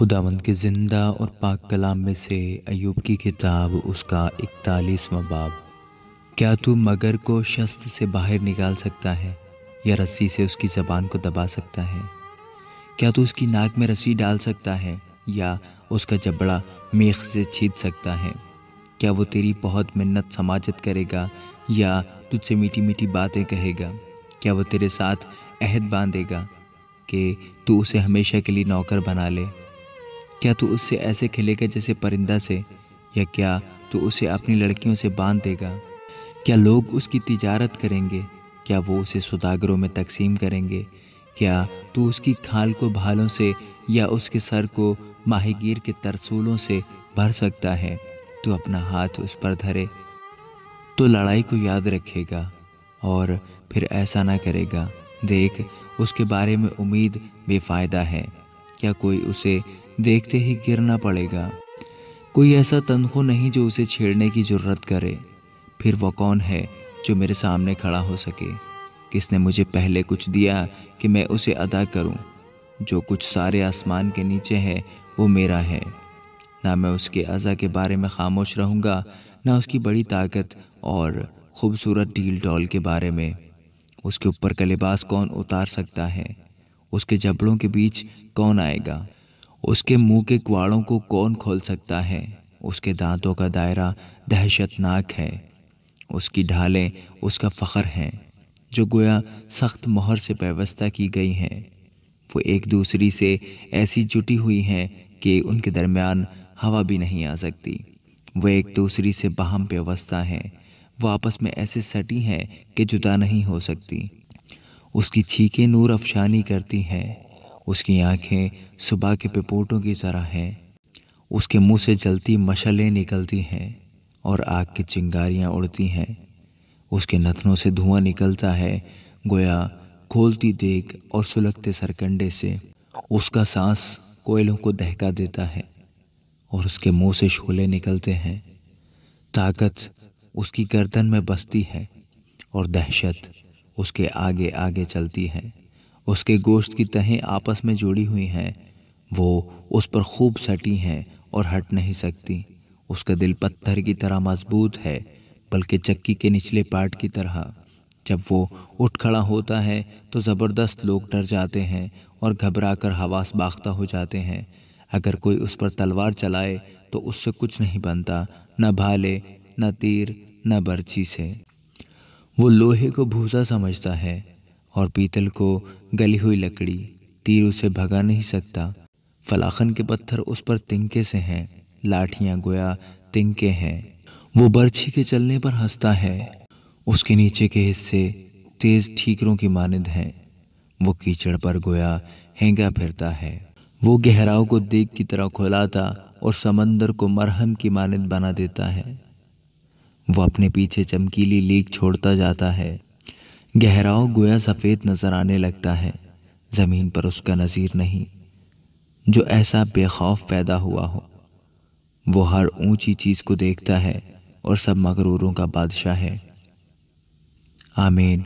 خداوند کے زندہ اور پاک کلام میں سے ایوب کی کتاب اس کا 41واں باب۔ کیا تو مگر کو شست سے باہر نکال سکتا ہے یا رسی سے اس کی زبان کو دبا سکتا ہے؟ کیا تو اس کی ناک میں رسی ڈال سکتا ہے یا اس کا جبڑا میخ سے چھید سکتا ہے؟ کیا وہ تیری بہت منت سماجت کرے گا یا تجھ سے میٹھی میٹھی باتیں کہے گا؟ کیا وہ تیرے ساتھ عہد باندھے گا کہ تو اسے ہمیشہ کے لیے نوکر بنا لے؟ کیا تو اس سے ایسے کھلے گا جیسے پرندہ سے، یا کیا تو اسے اپنی لڑکیوں سے باندھ دے گا؟ کیا لوگ اس کی تجارت کریں گے؟ کیا وہ اسے سوداگروں میں تقسیم کریں گے؟ کیا تو اس کی کھال کو بھالوں سے یا اس کے سر کو ماہی گیر کے ترسولوں سے بھر سکتا ہے؟ تو اپنا ہاتھ اس پر دھرے تو لڑائی کو یاد رکھے گا اور پھر ایسا نہ کرے گا۔ دیکھ، اس کے بارے میں امید بے فائدہ ہے۔ کیا کوئی اسے دیکھتے ہی گر نہ پڑے گا؟ کوئی ایسا تنخو نہیں جو اسے چھیڑنے کی جرت کرے۔ پھر وہ کون ہے جو میرے سامنے کھڑا ہو سکے؟ کس نے مجھے پہلے کچھ دیا کہ میں اسے ادا کروں؟ جو کچھ سارے آسمان کے نیچے ہے وہ میرا ہے۔ نہ میں اس کے عزا کے بارے میں خاموش رہوں گا، نہ اس کی بڑی طاقت اور خوبصورت ڈھیل ڈول کے بارے میں۔ اس کے اوپر کا لباس کون اتار سکتا ہے؟ اس کے جبڑوں کے بیچ کون آئے گا؟ اس کے منہ کے کواڑوں کو کون کھول سکتا ہے؟ اس کے دانتوں کا دائرہ دہشت ناک ہے، اس کی ڈھالیں اس کا فخر ہیں، جو گویا سخت مہر سے پیوستہ کی گئی ہیں۔ وہ ایک دوسری سے ایسی جٹی ہوئی ہیں کہ ان کے درمیان ہوا بھی نہیں آ سکتی۔ وہ ایک دوسری سے باہم پیوستہ ہیں، وہ آپس میں ایسے سٹی ہیں کہ جدا نہیں ہو سکتی۔ اس کی چھینکیں نور افشانی کرتی ہیں، اس کی آنکھیں صبح کے پپوٹوں کی طرح ہیں۔ اس کے منہ سے جلتی مشعلیں نکلتی ہیں اور آگ کی چنگاریاں اڑتی ہیں۔ اس کے نتنوں سے دھواں نکلتا ہے گویا کھولتی دیگ اور سلگتے سرکنڈے سے۔ اس کا سانس کوئلوں کو دہکا دیتا ہے اور اس کے منہ سے شعلے نکلتے ہیں۔ طاقت اس کی گردن میں بستی ہے اور دہشت اس کے آگے آگے چلتی ہے۔ اس کے گوشت کی تہیں آپس میں جڑی ہوئی ہیں، وہ اس پر خوب سٹی ہیں اور ہٹ نہیں سکتی۔ اس کا دل پتھر کی طرح مضبوط ہے، بلکہ چکی کے نچلے پارٹ کی طرح۔ جب وہ اٹھ کھڑا ہوتا ہے تو زبردست لوگ ڈر جاتے ہیں اور گھبرا کر حواس باختہ ہو جاتے ہیں۔ اگر کوئی اس پر تلوار چلائے تو اس سے کچھ نہیں بنتا، نہ بھالے، نہ تیر، نہ برچی سے۔ وہ لوہے کو بھوسا سمجھتا ہے اور پیتل کو گلی ہوئی لکڑی۔ تیر اسے بھگا نہیں سکتا۔ فلاخن کے پتھر اس پر تنکے سے ہیں، لاٹھیاں گویا تنکے ہیں۔ وہ برچھی کے چلنے پر ہنستا ہے، اس کے نیچے کے حصے تیز ٹھیکروں کی مانند ہیں۔ وہ کیچڑ پر گویا ہینگا پھرتا ہے۔ وہ گہراؤں کو دیگ کی طرح کھولاتا اور سمندر کو مرہم کی مانند بنا دیتا ہے۔ وہ اپنے پیچھے چمکیلی لیگ چھوڑتا جاتا ہے۔ گہراؤں گویا سفید نظر آنے لگتا ہے۔ زمین پر اس کا نظیر نہیں جو ایسا بے خوف پیدا ہوا ہو۔ وہ ہر اونچی چیز کو دیکھتا ہے اور سب مغروروں کا بادشاہ ہے۔ آمین۔